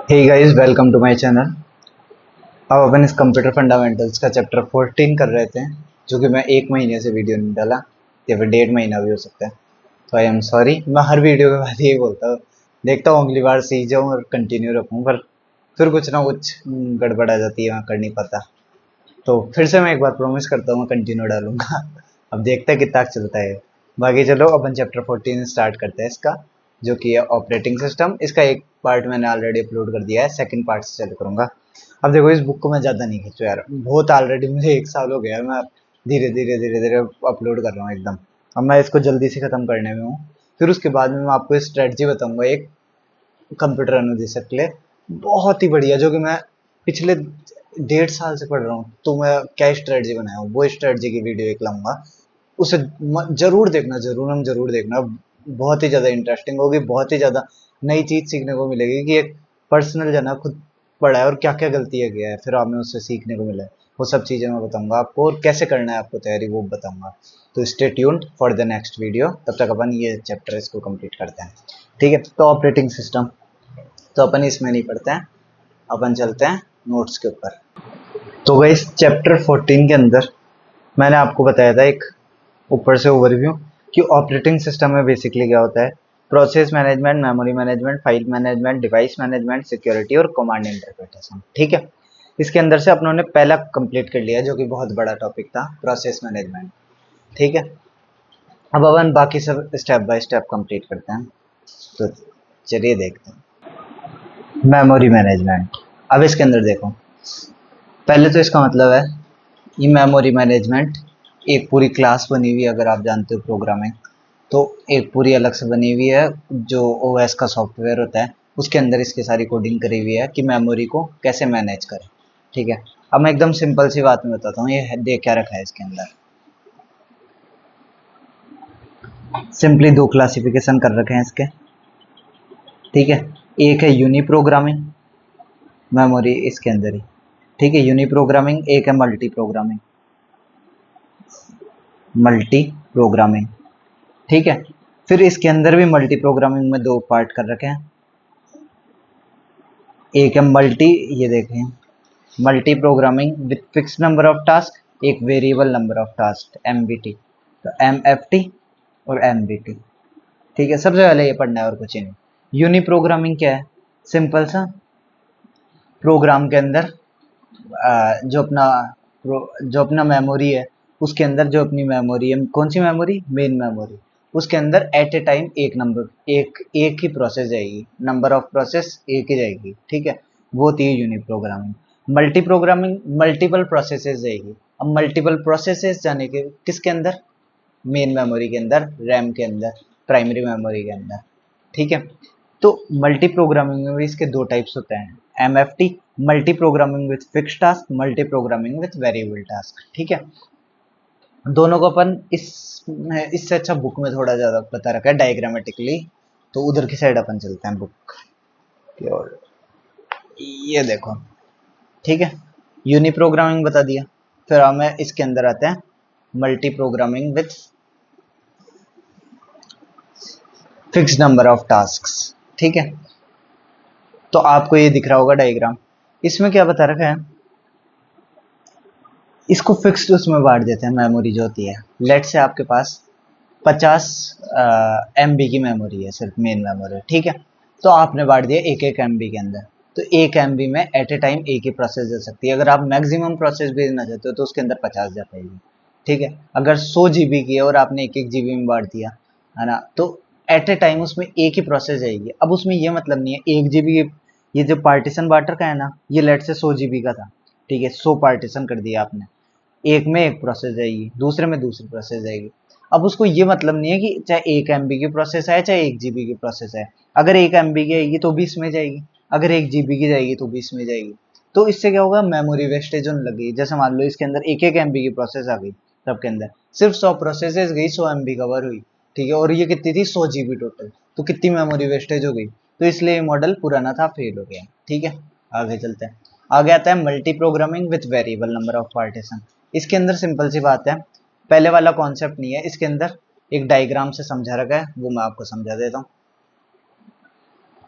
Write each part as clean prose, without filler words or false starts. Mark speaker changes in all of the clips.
Speaker 1: Hey guys, welcome to my channel. अब अपन इस कंप्यूटर फंडामेंटल्स का चैप्टर 14 कर रहे थे, जो कि मैं एक महीने से वीडियो नहीं डाला, या फिर 1.5 महीना भी हो सकता है। तो आई एम सॉरी। मैं हर वीडियो के बाद यही बोलता हूँ, देखता हूँ अगली बार सीख जाऊँ और कंटिन्यू रखूँ, पर फिर कुछ ना कुछ गड़बड़ आ जाती है, मैं कर नहीं पाता। तो फिर से मैं एक बार प्रॉमिस करता हूँ, मैं कंटिन्यू डालूंगा। अब देखते हैं कितना चलता है। बाकी चलो अपन चैप्टर 14 स्टार्ट करते हैं इसका, जो कि है ऑपरेटिंग सिस्टम। इसका एक पार्ट मैंने ऑलरेडी अपलोड कर दिया है, सेकंड पार्ट से चालू करूंगा। अब देखो, इस बुक को मैं ज़्यादा नहीं खींचू यार, बहुत ऑलरेडी मुझे 1 साल हो गया है। मैं धीरे धीरे अपलोड कर रहा हूँ एकदम। अब मैं इसको जल्दी से ख़त्म करने में हूँ। फिर उसके बाद में मैं आपको स्ट्रेटजी बताऊंगा एक, कंप्यूटर अनुदेशक के लिए बहुत ही बढ़िया, जो कि मैं पिछले 1.5 साल से पढ़ रहा हूँ। तो मैं क्या स्ट्रेटजी बनाया हूँ, वो स्ट्रेटजी की वीडियो एक लाऊंगा। उसे जरूर देखना, जरूर देखना। बहुत ही ज़्यादा इंटरेस्टिंग होगी, बहुत ही ज़्यादा नई चीज़ सीखने को मिलेगी कि एक पर्सनल जना खुद पढ़ा है और क्या क्या गलतियाँ किया है, फिर हमें उससे सीखने को मिला है। वो सब चीज़ें मैं बताऊंगा आपको, और कैसे करना है आपको तैयारी वो बताऊंगा। तो stay tuned for the next video. तब तक अपन ये चैप्टर इसको कंप्लीट करते हैं, ठीक है। तो ऑपरेटिंग सिस्टम तो अपन इसमें नहीं पढ़ते हैं, अपन चलते हैं नोट्स के ऊपर। तो गाइस, चैप्टर 14 के अंदर मैंने आपको बताया था एक ऊपर से ओवरव्यू कि ऑपरेटिंग सिस्टम में बेसिकली क्या होता है। Process management, memory management, file management, device management, security और कमांड इंटरप्रिटेशन, ठीक है। इसके अंदर से अपनों ने पहला कंप्लीट कर लिया, जो कि बहुत बड़ा टॉपिक था, प्रोसेस मैनेजमेंट, ठीक है। अब अपन बाकी सब स्टेप बाय स्टेप कंप्लीट करते हैं। तो चलिए देखते हैं मेमोरी मैनेजमेंट। अब इसके अंदर देखो, पहले तो इसका मतलब है, ये मेमोरी मैनेजमेंट एक पूरी क्लास बनी हुई है। अगर आप जानते हो प्रोग्रामिंग, तो एक पूरी अलग से बनी हुई है, जो ओएस का सॉफ्टवेयर होता है, उसके अंदर इसकी सारी कोडिंग करी हुई है कि मेमोरी को कैसे मैनेज करें, ठीक है। अब मैं एकदम सिंपल सी बात में बताता हूँ, ये देख क्या रखा है इसके अंदर। सिंपली दो क्लासिफिकेशन कर रखे हैं इसके, ठीक है। एक है यूनी प्रोग्रामिंग मेमोरी, इसके अंदर ही, ठीक है, यूनी प्रोग्रामिंग। एक है मल्टी प्रोग्रामिंग, मल्टी प्रोग्रामिंग, ठीक है। फिर इसके अंदर भी मल्टी प्रोग्रामिंग में दो पार्ट कर रखे हैं। एक है मल्टी, ये देखें, multi programming with fix number of task, एक variable number of task, MVT. तो एमएफटी और एमबीटी, ठीक है। सबसे पहले ये पढ़ना है और कुछ ही नहीं। यूनी प्रोग्रामिंग क्या है, सिंपल सा प्रोग्राम के अंदर जो अपना मेमोरी है, उसके अंदर जो अपनी मेमोरी है, कौन सी मेमोरी, मेन मेमोरी, उसके अंदर एट ए टाइम एक नंबर, एक ही प्रोसेस जाएगी, नंबर ऑफ प्रोसेस एक ही जाएगी, ठीक है। वो होती है unit programming. Multi programming multiple processes जाएगी। अब मल्टीपल प्रोसेसेस जाने के किसके अंदर, मेन मेमोरी के अंदर, रैम के अंदर, प्राइमरी मेमोरी के अंदर, ठीक है। तो मल्टी प्रोग्रामिंग में भी इसके दो टाइप्स होते हैं, MFT multi programming with fix task, multi programming with variable task, ठीक है। दोनों को अपन इससे अच्छा बुक में थोड़ा ज़्यादा बता रखा है डायग्रामेटिकली। तो उधर की साइड अपन चलते हैं बुक की ओर। ये देखो, ठीक है, यूनी प्रोग्रामिंग बता दिया। फिर हमें इसके अंदर आते हैं multi programming with fix number of tasks, ठीक है। तो आपको ये दिख रहा होगा डायग्राम, इसमें क्या बता रखा है, इसको फिक्स्ड उसमें बांट देते हैं। मेमोरी जो होती है, लेट से आपके पास 50 MB की मेमोरी है, सिर्फ मेन मेमोरी, ठीक है। तो आपने बांट दिया एक एक MB के अंदर। तो एक MB में एट ए टाइम एक ही प्रोसेस दे सकती है। अगर आप मैक्सिमम प्रोसेस भेजना चाहते हो तो उसके अंदर 50 जा पाएगी, ठीक है। अगर 100 GB की है और आपने एक एक GB में बांट दिया, है ना, तो एट ए टाइम उसमें एक ही प्रोसेस जाएगी। अब उसमें ये मतलब नहीं है 1 GB, ये जो पार्टीशन बांटर का है ना, ये लेट से 100 GB का था, ठीक है। 100 पार्टीशन कर दिया आपने, एक में एक प्रोसेस जाएगी, दूसरे में दूसरी प्रोसेस जाएगी। अब उसको ये मतलब नहीं है कि चाहे 1 MB की प्रोसेस है चाहे 1 GB की प्रोसेस है। अगर 1 MB की आएगी तो भी इसमें जाएगी, अगर 1 GB की जाएगी तो भी इसमें जाएगी। तो इससे क्या होगा, मेमोरी वेस्टेज होने लगी। जैसे मान लो इसके अंदर एक एक MB की प्रोसेस आ गई, सबके अंदर सिर्फ 100 प्रोसेसेस गई, 100 MB कवर हुई, ठीक है। और ये कितनी थी, 100 GB टोटल, तो कितनी मेमोरी वेस्टेज हो गई। तो इसलिए ये मॉडल पुराना था, फेल हो गया, ठीक है। आगे चलते हैं। आगे आता है multi programming with variable number of partition. इसके अंदर सिंपल सी बात है, पहले वाला कॉन्सेप्ट नहीं है। इसके अंदर एक डायग्राम से समझा रखा है, वो मैं आपको समझा देता हूँ।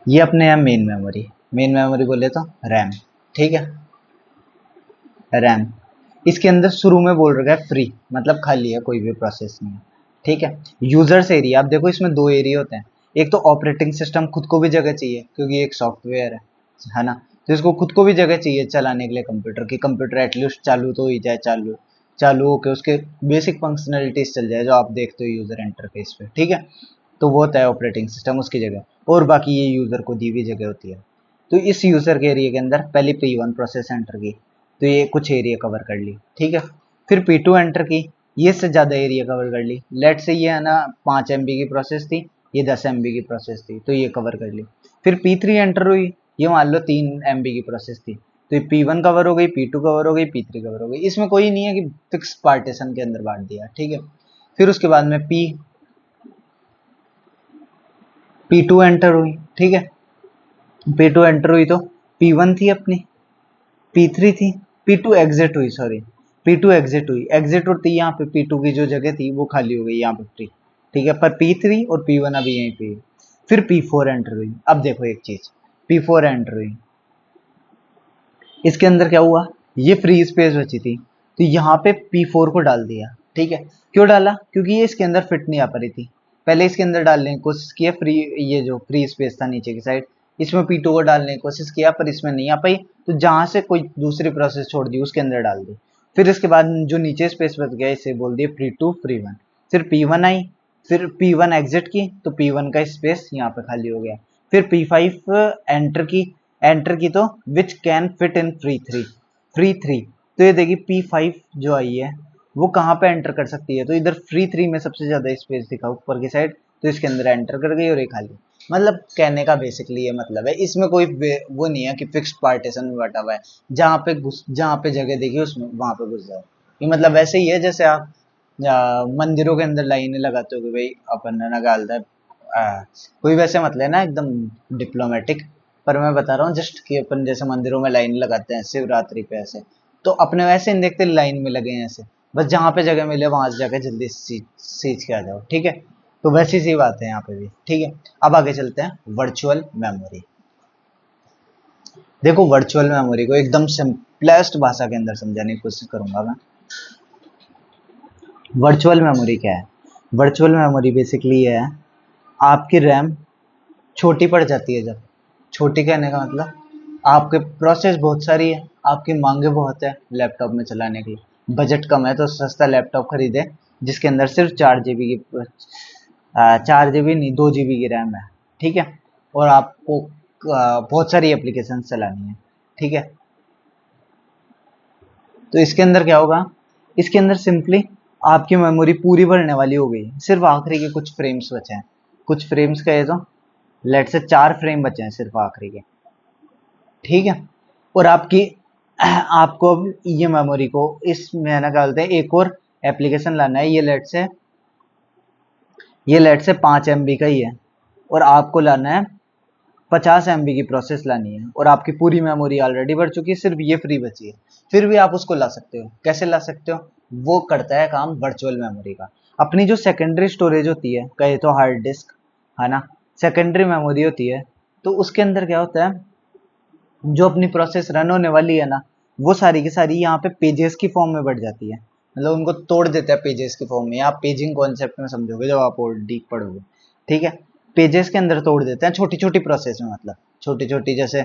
Speaker 1: ये अपने यहाँ मेन मेमोरी, मेन मेमोरी बोले तो रैम, ठीक है, रैम। इसके अंदर शुरू में बोल रखा है फ्री, मतलब खाली है, कोई भी प्रोसेस नहीं है, ठीक है। यूजर्स एरिया, आप देखो इसमें दो एरिया होते हैं, एक तो ऑपरेटिंग सिस्टम खुद को भी जगह चाहिए क्योंकि एक सॉफ्टवेयर है ना, तो इसको खुद को भी जगह चाहिए चलाने के लिए कंप्यूटर की, कंप्यूटर एटलीस्ट चालू तो हो ही जाए, चालू चालू होकर उसके बेसिक फंक्शनलिटीज चल जाए जो आप देखते हो यूजर इंटरफेस पे, ठीक है। तो वो होता है ऑपरेटिंग सिस्टम, उसकी जगह, और बाकी ये यूजर को दी हुई जगह होती है। तो इस यूजर के एरिया के अंदर पहले P1 प्रोसेस एंटर की, तो ये कुछ एरिया कवर कर ली, ठीक है। फिर P2 एंटर की, ये से ज़्यादा एरिया कवर कर ली, लेट से ये है ना 5 MB की प्रोसेस थी, ये 10 MB की प्रोसेस थी, तो ये कवर कर ली। फिर P3 एंटर हुई, ये मान लो 3 MB की प्रोसेस थी, तो ये P1 कवर हो गई, P2 कवर हो गई, P3 कवर हो गई। इसमें कोई नहीं है कि फिक्स पार्टीशन के अंदर बांट दिया, ठीक है। फिर उसके बाद में P2 एंटर हुई, ठीक है। P2 एंटर हुई तो P1 थी अपनी, P3 थी, P2 एग्जिट हुई, सॉरी, P2 एग्जिट हुई, एग्जिट होती यहाँ पे P2 की जो जगह थी वो खाली हो गई यहाँ पे फ्री, ठीक है। पर P3 और P1 अभी यहीं पे है। फिर P4 एंटर हुई, अब देखो एक चीज, P4 एंटर हुई, इसके अंदर क्या हुआ, ये फ्री स्पेस बची थी, तो यहाँ पे P4 को डाल दिया, ठीक है। क्यों डाला, क्योंकि ये इसके अंदर फिट नहीं आ पा रही थी, पहले इसके अंदर डालने की कोशिश किया, फ्री, ये जो फ्री स्पेस था नीचे की साइड, इसमें P2 को डालने की कोशिश किया पर इसमें नहीं आ पाई, तो जहां से कोई दूसरी प्रोसेस छोड़ दी उसके अंदर डाल दी। फिर इसके बाद जो नीचे स्पेस बच गया इसे बोल दिया फ्री 2 फ्री 1। फिर P1 आई, फिर P1 एग्जिट की, तो P1 का स्पेस यहाँ पे खाली हो गया। फिर P5 एंटर की, एंटर की तो which can fit in free 3, तो ये देखिए P5 जो आई है वो कहाँ पे एंटर कर सकती है, तो इधर फ्री 3 में सबसे ज्यादा स्पेस दिखा ऊपर की साइड, तो इसके अंदर एंटर कर गई और ये खाली। मतलब कहने का बेसिकली ये मतलब है, इसमें कोई वो नहीं है कि फिक्स्ड पार्टीशन में बटा हुआ है, जहाँ पे जगह देखी उसमें वहां पे घुस जाओ। ये मतलब वैसे ही है जैसे आप मंदिरों के अंदर लाइनें लगाते हो कि भाई अपन ने ना डालता है, कोई वैसे मत लेना एकदम डिप्लोमेटिक, पर मैं बता रहा हूँ जस्ट कि अपन जैसे मंदिरों में लाइन लगाते हैं शिवरात्रि पे ऐसे, तो अपने वैसे नहीं देखते लाइन में लगे हैं ऐसे, बस जहाँ पे जगह मिले वहां से जाकर जल्दी सींच के आ जाओ, ठीक है। तो वैसी सी बात है यहाँ पे भी, ठीक है। अब आगे चलते हैं वर्चुअल मेमोरी। देखो वर्चुअल मेमोरी को एकदम सिंपलेस्ट भाषा के अंदर समझाने की कोशिश करूंगा मैं। वर्चुअल मेमोरी क्या है, वर्चुअल मेमोरी बेसिकली है आपकी रैम छोटी पड़ जाती है, जब छोटी कहने का मतलब आपके प्रोसेस बहुत सारी है, आपकी मांगे बहुत है लैपटॉप में चलाने के लिए, बजट कम है तो सस्ता लैपटॉप खरीदे जिसके अंदर सिर्फ 4 GB की 4 GB नहीं 2 GB की रैम है, ठीक है। और आपको बहुत सारी एप्लीकेशन चलानी है, ठीक है। तो इसके अंदर क्या होगा, इसके अंदर सिंपली आपकी मेमोरी पूरी भरने वाली हो गई, सिर्फ आखिरी के कुछ फ्रेम्स बचे हैं, कुछ फ्रेम्स कहे तो लेट से 4 फ्रेम बचे हैं सिर्फ आखिरी के, ठीक है। और आपकी आपको अब ये मेमोरी को इसमें ना क्या बोलते हैं, एक और एप्लीकेशन लाना है, ये लेट से 5 MB का ही है, और आपको लाना है 50 MB की प्रोसेस लानी है, और आपकी पूरी मेमोरी ऑलरेडी भर चुकी है, सिर्फ ये फ्री बची है, फिर भी आप उसको ला सकते हो। कैसे ला सकते हो, वो करता है काम वर्चुअल मेमोरी का। अपनी जो सेकेंडरी स्टोरेज होती है, कहे तो हार्ड डिस्क, है ना, सेकेंडरी मेमोरी होती है, तो उसके अंदर क्या होता है, जो अपनी प्रोसेस रन होने वाली है ना, वो सारी की सारी यहाँ पे पेजेस की फॉर्म में बढ़ जाती है, मतलब उनको तोड़ देता है पेजेस की फॉर्म में, आप पेजिंग कॉन्सेप्ट में समझोगे जब आप और डीप पढ़ोगे, ठीक है। पेजेस के अंदर तोड़ देते हैं छोटी छोटी प्रोसेस में, मतलब छोटी छोटी, जैसे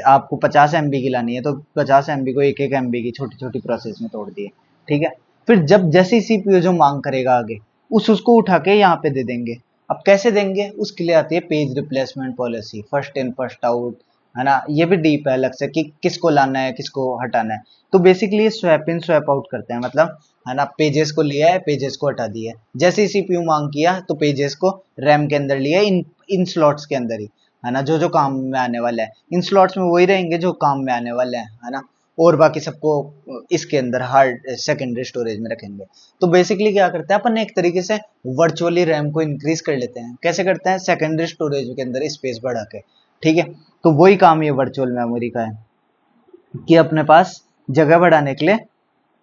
Speaker 1: आपको 50 MB की लानी है तो 50 MB को 1 1 MB की छोटी छोटी प्रोसेस में तोड़ दिए, ठीक है। फिर जब जैसे CPU जो मांग करेगा आगे, उसको उठा के यहाँ पे दे देंगे। अब कैसे देंगे, उसके लिए आती है page replacement policy, first in first out, है ना, ये भी डीप है अलग से कि किसको लाना है किसको हटाना है। तो basically swap in swap out करते हैं, मतलब है ना, पेजेस को लिया है पेजेस को हटा दिया है, जैसे ही सीपीयू मांग किया तो पेजेस को रैम के अंदर लिया, इन स्लॉट्स के अंदर ही, है ना, जो जो काम में आने वाला है इन स्लॉट्स में वही रहेंगे जो काम में आने वाले हैं, है ना, और बाकी सबको इसके अंदर हार्ड सेकेंडरी स्टोरेज में रखेंगे। तो बेसिकली क्या करते हैं अपन एक तरीके से वर्चुअली रैम को इंक्रीज कर लेते हैं, कैसे करते हैं, सेकेंडरी स्टोरेज के अंदर स्पेस बढ़ा के, ठीक है। तो वही काम ये वर्चुअल मेमोरी का है कि अपने पास जगह बढ़ाने के लिए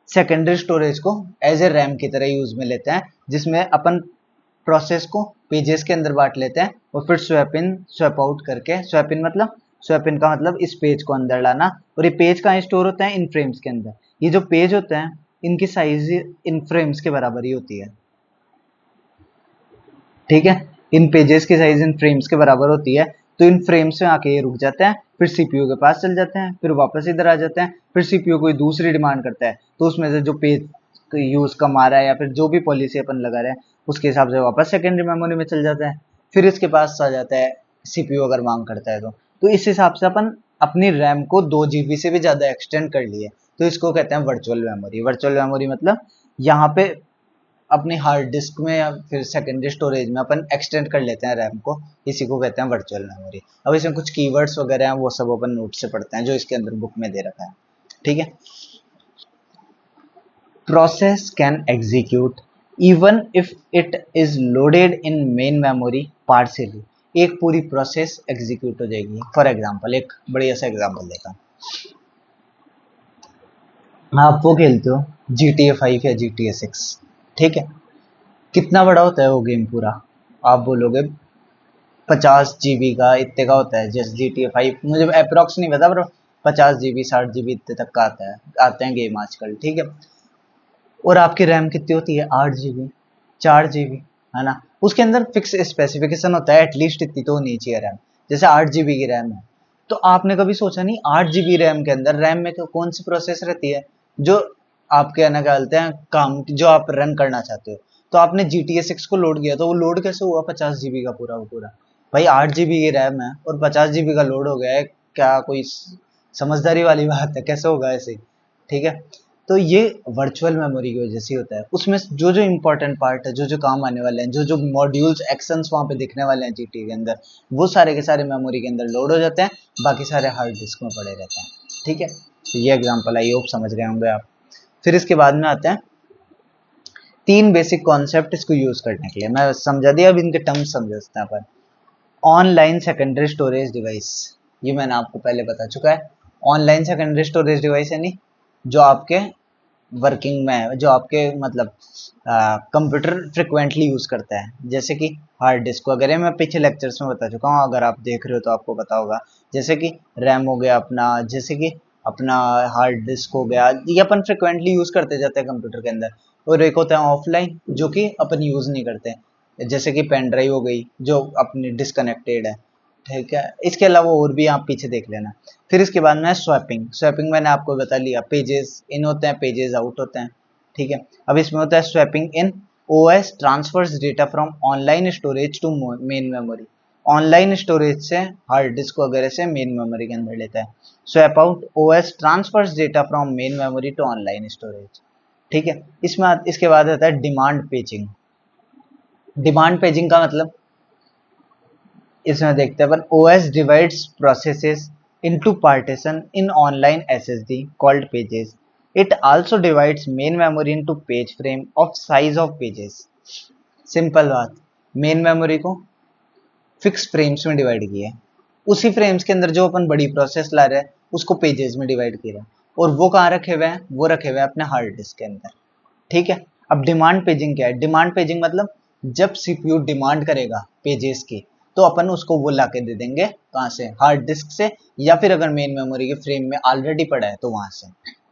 Speaker 1: सेकेंडरी स्टोरेज को एज ए रैम की तरह यूज में लेते हैं, जिसमें अपन प्रोसेस को पेजेस के अंदर बांट लेते हैं और फिर स्वैप इन स्वैप आउट करके, स्वैप इन मतलब स्वैप इन का मतलब इस पेज को अंदर लाना, और ये पेज कहाँ स्टोर होता है, इन फ्रेम्स के अंदर। ये जो पेज होते हैं इनकी साइज इन फ्रेम्स के बराबर ही होती है, ठीक है। इन पेजेस की साइज इन फ्रेम्स के बराबर होती है, तो इन फ्रेम्स में आके ये रुक जाते हैं, फिर सीपीयू के पास चल जाते हैं, फिर वापस इधर आ जाते हैं, फिर सीपीयू कोई दूसरी डिमांड करता है तो उसमें से जो पेज यूज कम आ रहा है या फिर जो भी पॉलिसी अपन लगा रहे हैं उसके हिसाब से वापस सेकेंडरी मेमोरी में चल जाता है, फिर इसके पास आ जाता है सीपीयू अगर मांग करता है तो इस हिसाब से अपन अपनी रैम को 2 GB से भी ज्यादा एक्सटेंड कर लिए, तो इसको कहते हैं वर्चुअल मेमोरी। वर्चुअल मेमोरी मतलब यहाँ पे अपनी हार्ड डिस्क में या फिर सेकेंडरी स्टोरेज में अपन एक्सटेंड कर लेते हैं रैम को, इसी को कहते हैं वर्चुअल मेमोरी। अब इसमें कुछ कीवर्ड्स वगैरह हैं वो सब अपन नोट से पढ़ते हैं जो इसके अंदर बुक में दे रखा है, ठीक है। Process can execute even if it is loaded in main memory partially, एक पूरी प्रोसेस एग्जीक्यूट हो जाएगी। फॉर एग्जांपल एक बढ़िया सा एग्जांपल देता हूँ, आप वो खेलते हो GTA 5 या GTA 6, ठीक है। कितना बड़ा होता है वो गेम पूरा, आप बोलोगे 50 GB का, इतने का होता है। जैसे GTA 5 मुझे अप्रोक्स नहीं पता पर 50 GB 60 GB इतने तक का आता है, आते हैं गेम आजकल, ठीक है। और आपकी रैम कितनी होती है, 8 GB 4 GB, है ना। उसके अंदर फिक्स स्पेसिफिकेशन होता है एटलीस्ट इतनी तो होनी चाहिए रैम, जैसे 8 GB की रैम है। तो आपने कभी सोचा नहीं 8 GB रैम के अंदर रैम में कौन सी प्रोसेस रहती है जो आपके ना क्या बोलते हैं काम जो आप रन करना चाहते हो। तो आपने GTA 6 को लोड किया तो वो लोड कैसे हुआ 50 GB का पूरा पूरा, भाई 8 GB की रैम है और 50 GB का लोड हो गया है, क्या कोई समझदारी वाली बात है, कैसे होगा ऐसे, ठीक है। तो ये वर्चुअल मेमोरी की वजह से होता है, उसमें जो जो इंपॉर्टेंट पार्ट है, जो जो काम आने वाले हैं, जो जो मॉड्यूल्स एक्शंस वहाँ पे दिखने वाले हैं जीटी के अंदर, वो सारे के सारे मेमोरी के अंदर लोड हो जाते हैं, बाकी सारे हार्ड डिस्क में पड़े रहते हैं, ठीक है। तो ये एग्जांपल आई होप समझ गए होंगे आप। फिर इसके बाद में आते हैं 3 बेसिक कॉन्सेप्ट इसको यूज करने के लिए, मैं समझा दिया, अब इनके टर्म्स समझते हैं अपन। ऑनलाइन सेकेंडरी स्टोरेज डिवाइस, ये मैंने आपको पहले बता चुका है। ऑनलाइन सेकेंडरी स्टोरेज डिवाइस यानी जो आपके वर्किंग में है, जो आपके मतलब कंप्यूटर फ्रिक्वेंटली यूज करता है, जैसे कि हार्ड डिस्क वगैरह, मैं पीछे लेक्चर्स में बता चुका हूँ, अगर आप देख रहे हो तो आपको पता होगा। जैसे कि रैम हो गया अपना, जैसे कि अपना हार्ड डिस्क हो गया, ये अपन फ्रिक्वेंटली यूज करते जाते हैं कंप्यूटर के अंदर। और एक होता है ऑफलाइन जो कि अपन यूज नहीं करते, जैसे कि पेन ड्राइव हो गई जो अपनी डिसकनेक्टेड है, ठीक है। इसके अलावा और भी आप पीछे देख लेना। फिर इसके बाद में स्वैपिंग, स्वैपिंग मैंने आपको बता लिया, पेजेस इन होते हैं, पेजेस आउट होते हैं, ठीक है। अब इसमें होता है swapping in, OS transfers data from online storage to main memory, online storage से हार्ड डिस्क वगैरह से मेन मेमोरी के अंदर लेता है। Swap out, OS transfers data from main memory to online storage, ठीक है। इसमें इसके बाद आता है डिमांड पेजिंग। डिमांड पेजिंग का मतलब इसमें देखते हैं अपन, OS divides processes into partition in online SSD called pages, it also divides main memory into page frame of size of pages. Simple बात, मेन मेमोरी को फिक्स फ्रेम्स में divide किया है, उसी फ्रेम्स के अंदर जो अपन बड़ी प्रोसेस ला रहे हैं उसको पेजेस में डिवाइड किया है, और वो कहाँ रखे हुए हैं, वो रखे हुए हैं अपने हार्ड डिस्क के अंदर, ठीक है। अब डिमांड पेजिंग क्या है, डिमांड पेजिंग मतलब जब सीपीयू डिमांड करेगा पेजेस की तो अपन उसको वो ला के दे देंगे, कहाँ से, हार्ड डिस्क से, या फिर अगर मेन मेमोरी के फ्रेम में ऑलरेडी पड़ा है तो वहां से,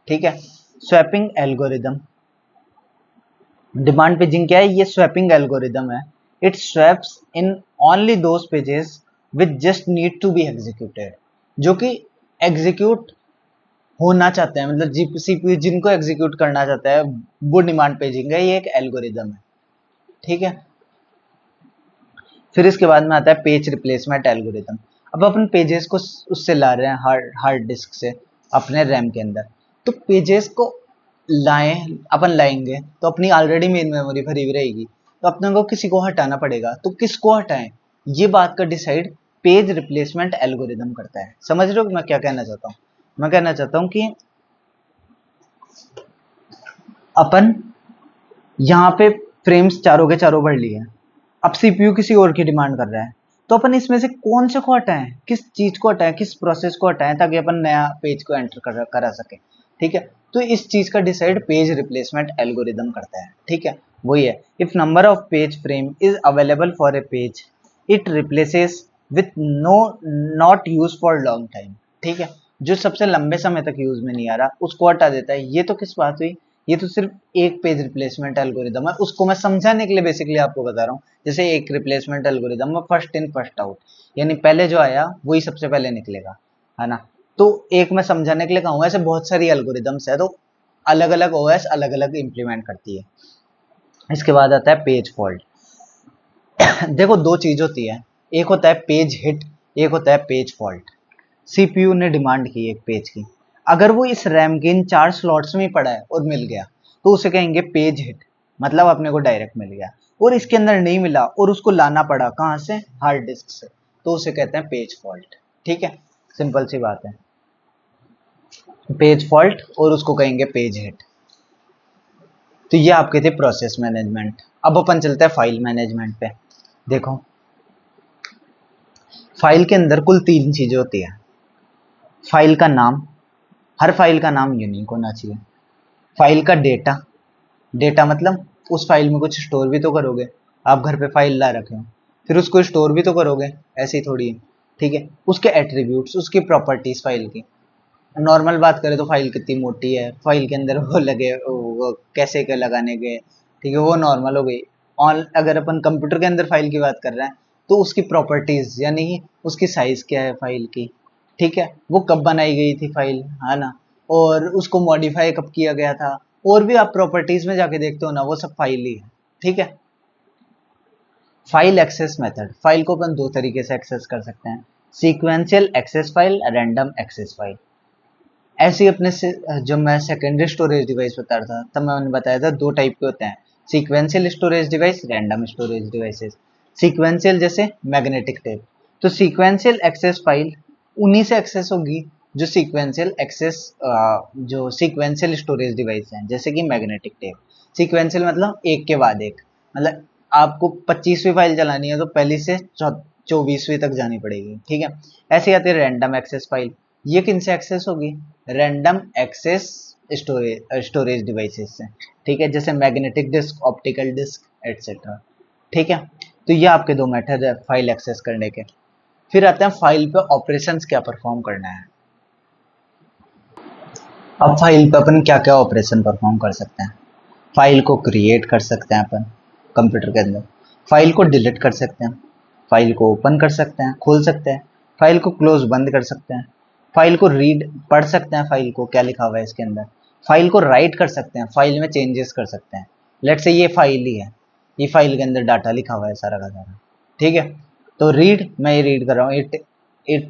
Speaker 1: ठीक है। स्वैपिंग एल्गोरिदम, डिमांड पेजिंग क्या है, ये स्वैपिंग एल्गोरिदम है। It swaps in only those pages which just need to be executed, जो कि एग्जीक्यूट होना चाहते हैं, मतलब सीपीयू जिनको एग्जीक्यूट करना चाहता है वो डिमांड पेजिंग है, ये एक एल्गोरिदम है, ठीक है। फिर इसके बाद में आता है पेज रिप्लेसमेंट एल्गोरिदम। अब अपन पेजेस को उससे ला रहे हैं हार्ड डिस्क से अपने रैम के अंदर, तो पेजेस को अपन लाएंगे तो अपनी ऑलरेडी मेन मेमोरी भरी हुई रहेगी, तो अपने को किसी को हटाना पड़ेगा, तो किसको हटाएं, ये बात का डिसाइड पेज रिप्लेसमेंट एल्गोरिदम करता है। समझ रहे हो मैं क्या कहना चाहता हूँ, मैं कहना चाहता हूँ कि अपन यहाँ पे फ्रेम्स चारों के चारों भर लिए, अब सीपीयू किसी और की डिमांड कर रहा है, तो अपन इसमें से कौन से को हटाएं, किस चीज को हटाएं, किस प्रोसेस को हटाएं ताकि अपन नया पेज को एंटर करा सके, ठीक है। तो इस चीज का डिसाइड पेज रिप्लेसमेंट एल्गोरिदम करता है, ठीक है। वही है, if number of page frame is available for a page, it replaces with no not use for long time, ठीक है, जो सबसे लंबे समय तक यूज में नहीं आ रहा उसको हटा देता है। ये तो किस बात हुई, ये तो सिर्फ एक पेज रिप्लेसमेंट एल्गोरिदम है, उसको मैं समझाने के लिए बेसिकली आपको बता रहा हूँ। जैसे एक रिप्लेसमेंट एल्गोरिदम में फर्स्ट इन फर्स्ट आउट, यानी पहले जो आया वही सबसे पहले निकलेगा, है ना। तो एक मैं समझाने के लिए कहूँगा, ऐसे बहुत सारी एल्गोरिदम्स है, तो अलग अलग ओएस अलग अलग इंप्लीमेंट करती है। इसके बाद आता है पेज फॉल्ट। देखो दो चीज होती है, एक होता है पेज हिट, एक होता है पेज फॉल्ट। सीपीयू ने डिमांड की एक पेज की, अगर वो इस रैम के इन 4 स्लॉट्स में ही पड़ा है और मिल गया तो उसे कहेंगे पेज हिट, मतलब अपने को डायरेक्ट मिल गया। और इसके अंदर नहीं मिला और उसको लाना पड़ा कहाँ से, हार्ड डिस्क से, तो उसे कहते हैं पेज फॉल्ट। ठीक है, सिंपल सी बात है, पेज फॉल्ट और उसको कहेंगे पेज हिट। तो ये आपके थे प्रोसेस मैनेजमेंट। अब अपन चलते हैं फाइल मैनेजमेंट पे। देखो फाइल के अंदर कुल 3 चीजें होती है। फाइल का नाम, हर फाइल का नाम यूनिक होना चाहिए। फाइल का डेटा, डेटा मतलब उस फाइल में कुछ स्टोर भी तो करोगे, आप घर पे फाइल ला रखे हो फिर उसको स्टोर भी तो करोगे, ऐसे ही थोड़ी है। ठीक है, उसके एट्रीब्यूट्स, उसकी प्रॉपर्टीज फाइल की। नॉर्मल बात करें तो फाइल कितनी मोटी है, फाइल के अंदर वो लगे वो कैसे के लगाने के, ठीक है, वो नॉर्मल हो गई। ऑन अगर अपन कंप्यूटर के अंदर फाइल की बात कर रहे हैं तो उसकी प्रॉपर्टीज यानी कि उसकी साइज क्या है फाइल की, ठीक है, वो कब बनाई गई थी फाइल, है ना, और उसको मॉडिफाई कब किया गया था, और भी आप प्रॉपर्टीज में जाके देखते हो ना, वो सब फाइल ही है। ठीक है, फाइल एक्सेस मेथड, फाइल को अपन दो तरीके से एक्सेस कर सकते हैं, sequential access file, random access file. ऐसे ही अपने से जब मैं सेकेंडरी स्टोरेज डिवाइस बता रहा था तब मैंने बताया था दो टाइप के होते हैं, sequential storage device, random storage devices. Sequential जैसे मैग्नेटिक टेप, तो सीक्वेंशियल एक्सेस फाइल उन्हीं से एक्सेस होगी जो सीक्वेंशियल एक्सेस, जो सीक्वेंशियल स्टोरेज डिवाइस हैं, जैसे कि मैग्नेटिक टेप। सीक्वेंशियल मतलब एक के बाद एक, मतलब आपको 25वीं फाइल चलानी है तो पहली से 24वीं तक जानी पड़ेगी। ठीक है, ऐसे आती है रैंडम एक्सेस फाइल, ये किन से एक्सेस होगी, रैंडम एक्सेस स्टोरेज डिवाइसेस से। ठीक है, जैसे magnetic disk, optical disk etcetera. ठीक है, तो ये आपके दो मेथड है फाइल एक्सेस करने के। फिर आते हैं फाइल पे ऑपरेशंस क्या परफॉर्म करना है। अब फाइल पे अपन क्या क्या ऑपरेशन परफॉर्म कर सकते हैं, फाइल को क्रिएट कर सकते हैं अपन कंप्यूटर के अंदर, फाइल को डिलीट कर सकते हैं, फाइल को ओपन कर सकते हैं, खोल सकते हैं, फाइल को क्लोज बंद कर सकते हैं, फाइल को रीड पढ़ सकते हैं, फाइल को क्या लिखा हुआ है इसके अंदर, फाइल को राइट कर सकते हैं, फाइल में चेंजेस कर सकते हैं। लेट से ये फाइल ही है, ये फाइल के अंदर डाटा लिखा हुआ है सारा का सारा। ठीक है, तो रीड, मैं ये रीड कर रहा हूँ, it it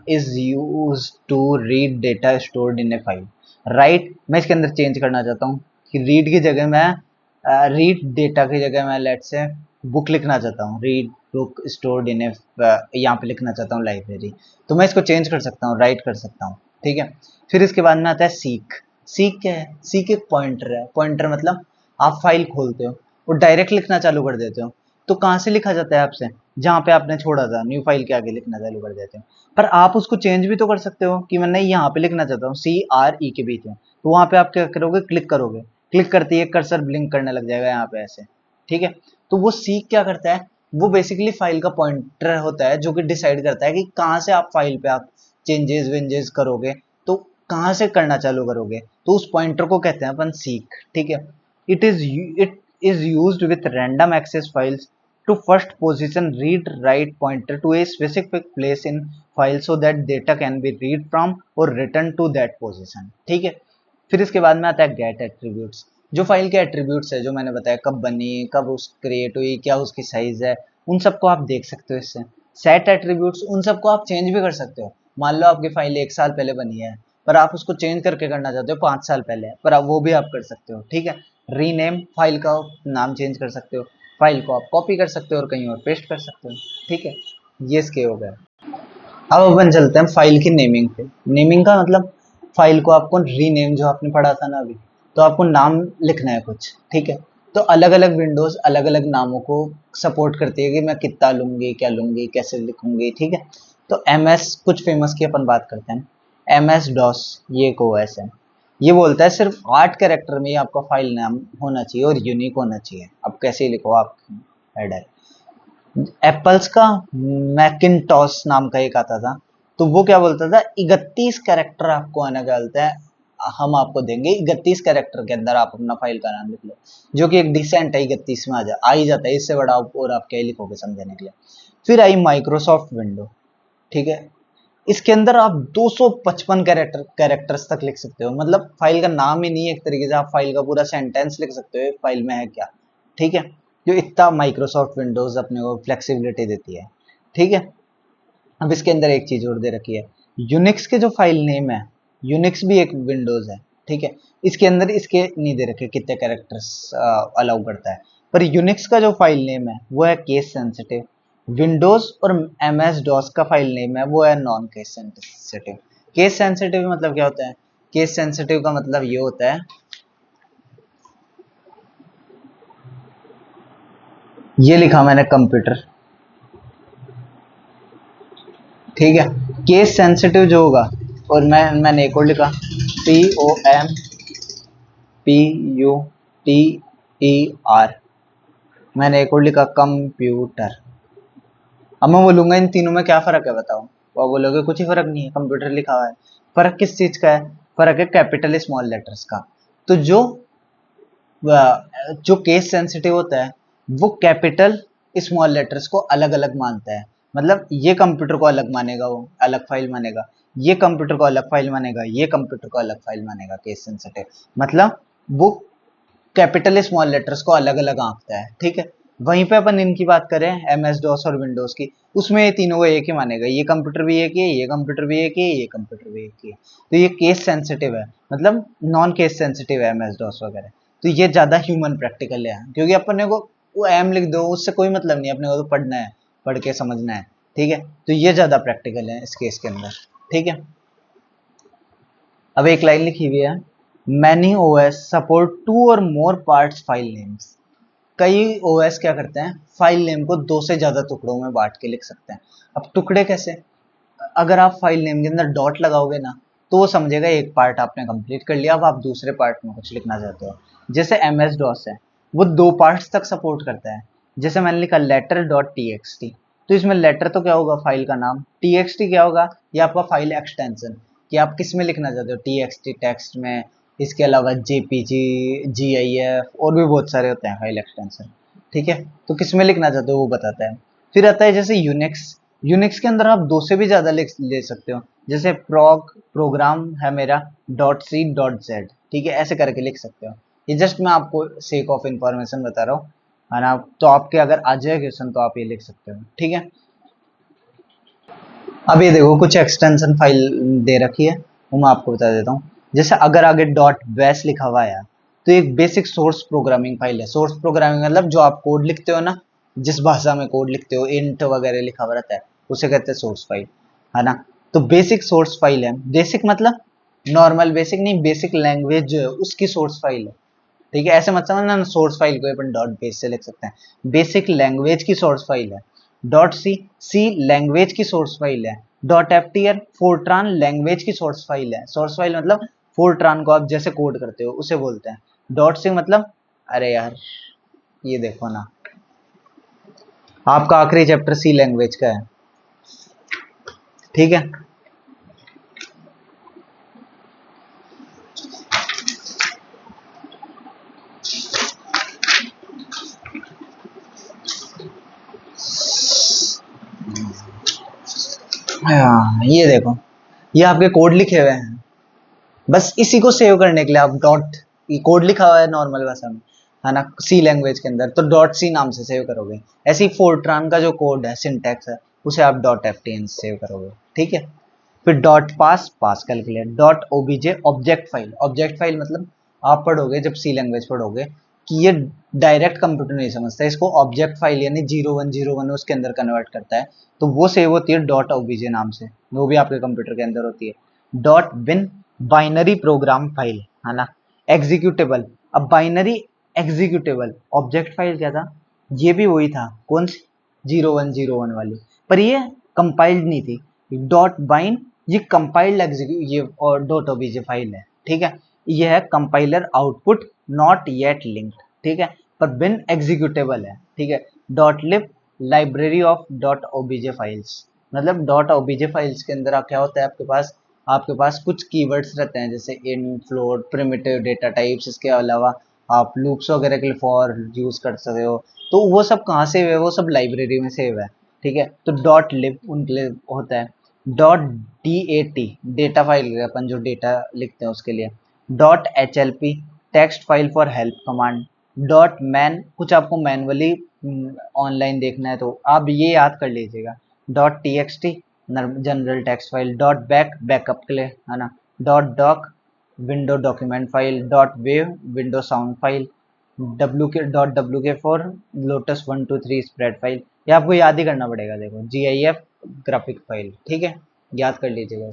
Speaker 1: is use to read data stored in a file. Right, मैं इसके अंदर चेंज करना चाहता हूँ कि रीड की जगह मैं, रीड डेटा की जगह मैं लेट से बुक लिखना चाहता हूँ, रीड बुक स्टोर्ड इन ए, यहाँ पे लिखना चाहता हूँ लाइब्रेरी, तो मैं इसको चेंज कर सकता हूँ, राइट कर सकता हूँ। ठीक है, फिर इसके बाद में आता है सीक। सीक क्या है, सीक एक पॉइंटर है, पॉइंटर मतलब आप फाइल खोलते हो और डायरेक्ट लिखना चालू कर देते हो, तो कहाँ से लिखा जाता है आपसे, जहाँ पे आपने छोड़ा था न्यू फाइल के आगे लिखना चालू कर देते हो। पर आप उसको चेंज भी तो कर सकते हो कि मैं नहीं यहाँ पे लिखना चाहता हूँ CRE के बीच में, तो वहाँ पे आप क्या करोगे, क्लिक करोगे, क्लिक करते ही कर्सर ब्लिंक करने लग जाएगा यहाँ पे ऐसे। ठीक है, तो वो सीक क्या करता है, वो बेसिकली फाइल का पॉइंटर होता है जो कि डिसाइड करता है कि कहाँ से आप फाइल पे आप चेंजेस वेंजेस करोगे, तो कहाँ से करना चालू करोगे, तो उस पॉइंटर को कहते हैं अपन सीक। ठीक है, it is used with random access files to first position read write pointer to a specific place in file so that data can be read from or written to that position। ठीक है, फिर इसके बाद में आता है gate attributes, जो file के एट्रीब्यूट्स है जो मैंने बताया, कब बनी, कब उस क्रिएट हुई, क्या उसकी साइज है, उन सबको आप देख सकते हो इससे। सेट एट्रीब्यूट्स, उन सबको आप चेंज भी कर सकते हो। मान लो आपकी फाइल 1 साल पहले बनी है पर आप उसको चेंज करके करना चाहते हो 5 साल पहले, पर आप वो भी आप कर सकते हो। ठीक है, रीनेम, फाइल का नाम चेंज कर सकते हो, फाइल को आप कॉपी कर सकते हो और कहीं और पेस्ट कर सकते हो। ठीक है, ये इसके हो गया। अब अपन चलते हैं फाइल की नेमिंग पे। नेमिंग का मतलब फाइल को आपको रीनेम, जो आपने पढ़ा था ना अभी, तो आपको नाम लिखना है कुछ। ठीक है, तो अलग अलग विंडोज अलग अलग नामों को सपोर्ट करती है कि मैं कितना लूंगी, क्या लूंगी, कैसे लिखूंगी। ठीक है, तो MS, कुछ फेमस की अपन बात करते हैं, MS DOS, ये एक OS है, ये बोलता है सिर्फ 8 कैरेक्टर में ही आपका फाइल नाम होना चाहिए और यूनिक होना चाहिए, अब कैसे ही लिखो आप हेडर। एप्पल्स का मैकिनटॉस नाम का एक आता था, तो वो क्या बोलता था, 31 कैरेक्टर आपको आने का बोलता है, हम आपको देंगे 31 कैरेक्टर के अंदर आप अपना फाइल का नाम लिख लो, जो कि एक डिसेंट है, 31 में आ ही जाता है, इससे बड़ा और आप क्या ही लिखोगे समझने के लिए। फिर आई माइक्रोसॉफ्ट विंडो, ठीक है, इसके अंदर आप 255 कैरेक्टर्स तक लिख सकते हो, मतलब फाइल का नाम ही नहीं है, एक तरीके से आप फाइल का पूरा सेंटेंस लिख सकते हो फाइल में है क्या, ठीक है, जो इतना माइक्रोसॉफ्ट विंडोज अपने को फ्लेक्सिबिलिटी देती है, ठीक है। अब इसके अंदर एक चीज और दे रखी है, यूनिक्स के जो फाइल नेम है, यूनिक्स भी एक विंडोज है, ठीक है, इसके अंदर इसके नहीं दे रखे कितने कैरेक्टर्स अलाउ करता है, पर यूनिक्स का जो फाइल नेम है वो है केस सेंसिटिव, विंडोज और एम एस डॉस का फाइल नेम है वो है non case sensitive. Case sensitive मतलब क्या होता है, केस सेंसिटिव का मतलब ये होता है, ये लिखा मैंने कंप्यूटर, ठीक है, केस सेंसिटिव जो होगा, और मैंने एक और लिखा COMPUTER, मैंने एक और लिखा कंप्यूटर। अब मैं बोलूंगा इन तीनों में क्या फर्क है बताओ, वो बोलोगे कुछ ही फर्क नहीं है, कंप्यूटर लिखा हुआ है। फर्क किस चीज का है, फर्क है कैपिटल स्मॉल लेटर्स का। तो जो केस सेंसिटिव होता है वो कैपिटल स्मॉल लेटर्स को अलग अलग मानता है, मतलब ये कंप्यूटर को अलग मानेगा, वो अलग फाइल मानेगा, ये कंप्यूटर को अलग फाइल मानेगा, ये कंप्यूटर को अलग फाइल मानेगा, केस सेंसिटिव मतलब वो कैपिटल स्मॉल लेटर्स को अलग अलग आंकता है, ठीक है। वहीं पे अपन इनकी बात करें एम एस डॉस और विंडोज की, उसमें ये तीनों को एक ही मानेगा, ये कंप्यूटर भी एक ही है, ये कंप्यूटर भी एक ही है, ये कंप्यूटर भी एक ही है, तो ये केस सेंसिटिव है, मतलब नॉन केस सेंसिटिव है एम एस डॉस वगैरह। तो ये ज्यादा ह्यूमन प्रैक्टिकल है, क्योंकि अपने को वो एम लिख दो उससे कोई मतलब नहीं, अपने को तो पढ़ना है, पढ़ के समझना है, ठीक है, तो ये ज्यादा प्रैक्टिकल है इस केस के अंदर, ठीक है। अब एक लाइन लिखी हुई है, मैनी ओएस सपोर्ट टू और मोर पार्ट्स फाइल नेम्स। कई ओएस क्या करते हैं, फाइल नेम को दो से ज्यादा टुकड़ों में बांट के लिख सकते हैं। अब टुकड़े कैसे, अगर आप फाइल नेम के अंदर डॉट लगाओगे ना, तो वो समझेगा एक पार्ट आपने कंप्लीट कर लिया, अब आप दूसरे पार्ट में कुछ लिखना चाहते हो। जैसे एम एस डॉस है, वो दो पार्ट्स तक सपोर्ट करता है, जैसे मैंने लिखा letter dot T X T, तो इसमें लेटर तो क्या होगा फाइल का नाम, टी एक्स टी क्या होगा, ये आपका फाइल एक्सटेंशन, कि आप किस में लिखना चाहते हो, टी एक्स टी टेक्स्ट में, इसके अलावा जेपीजी, जी आई एफ और भी बहुत सारे होते हैं फाइल एक्सटेंशन, ठीक है, तो किस में लिखना चाहते हो वो बताता है। फिर आता है जैसे यूनिक्स, यूनिक्स के अंदर आप दो से भी ज्यादा ले सकते हो, जैसे प्रोग्राम है मेरा .c.z, ठीक है, ऐसे करके लिख सकते हो। ये जस्ट मैं आपको सेक ऑफ इंफॉर्मेशन बता रहा हूँ, है ना, तो आपके अगर आ जाए क्वेश्चन तो आप ये लिख सकते हो, ठीक है। अब ये देखो कुछ एक्सटेंशन फाइल दे रखी है, वो मैं आपको बता देता हूँ। जैसे अगर आगे डॉट बेस लिखा हुआ है, तो एक बेसिक सोर्स प्रोग्रामिंग फाइल है। सोर्स प्रोग्रामिंग मतलब जो आप कोड लिखते हो ना, जिस भाषा में कोड लिखते हो, इंट वगैरह लिखा हुआ रहता है, उसे कहते हैं सोर्स फाइल, है ना। तो बेसिक सोर्स फाइल है, बेसिक मतलब नॉर्मल बेसिक नहीं, बेसिक लैंग्वेज जो है उसकी सोर्स फाइल है, ठीक है, ऐसे मत समझना सोर्स फाइल को अपन डॉट बेस से लिख सकते हैं, बेसिक लैंग्वेज की सोर्स फाइल है। डॉट सी, सी लैंग्वेज की सोर्स फाइल है। Dot F T R Fortran language की सोर्स फाइल है, सोर्स फाइल मतलब फोर्ट्रान को आप जैसे कोड करते हो उसे बोलते हैं। डॉट सी मतलब, अरे यार ये देखो ना, आपका आखिरी चैप्टर सी लैंग्वेज का है, ठीक है। हाँ ये देखो, ये आपके कोड लिखे हुए हैं, बस इसी को सेव करने के लिए आप डॉट, ये कोड लिखा हुआ है नॉर्मल भाषा में, है ना, सी लैंग्वेज के अंदर, तो डॉट सी नाम से सेव करोगे। ऐसे ही फोर्ट्रान का जो कोड है, सिंटैक्स है, उसे आप डॉट एफ टी एन से सेव करोगे, ठीक है। फिर dot pass, pass calculate, dot OBJ object file, object file मतलब आप पढ़ोगे जब सी लैंग्वेज पढ़ोगे कि ये डायरेक्ट कंप्यूटर नहीं समझता, इसको ऑब्जेक्ट फाइल यानी 0101 उसके अंदर कन्वर्ट करता है, तो वो सेव होती है डॉट ओबीजे नाम से, वो भी आपके कंप्यूटर के अंदर होती है। Dot bin binary program file, है ना, एग्जीक्यूटेबल। अब बाइनरी एग्जीक्यूटेबल ऑब्जेक्ट फाइल क्या था, ये भी वही था, कौन सी, 0101 वाली, पर ये कंपाइल्ड नहीं थी। डॉट बाइन ये कंपाइल्ड एग्जीक्यूट, ये और डॉट ओबीजे फाइल है, ठीक है, ये है compiler output not yet linked, ठीक है, पर बिन एग्जीक्यूटेबल है, ठीक है। Dot lib library of dot OBJ files. मतलब डॉट ओबीजे फाइल्स के अंदर क्या होता है, आपके पास कुछ कीवर्ड्स रहते हैं, जैसे इन, फ्लोट, प्रिमिटिव डेटा टाइप्स। इसके अलावा आप लूप्स वगैरह के लिए फॉर यूज कर सकते हो। तो वो सब कहाँ सेव है, वो सब लाइब्रेरी में सेव है। ठीक है, तो डॉट लिब उनके लिए होता है। Dot D A T data file, अपन जो डेटा लिखते हैं उसके लिए। Dot H L P text file for help command. Dot man कुछ आपको मैनुअली ऑनलाइन देखना है तो आप ये याद कर लीजिएगा। Dot T X T general text file. Dot back backup के लिए है ना। Dot doc window document file. Dot wave window sound file. W के फॉर लोटस 1 2 3 स्प्रेड फाइल। ये आपको याद ही करना पड़ेगा। देखो GIF ग्राफिक फाइल, ठीक है, याद कर लीजिएगा।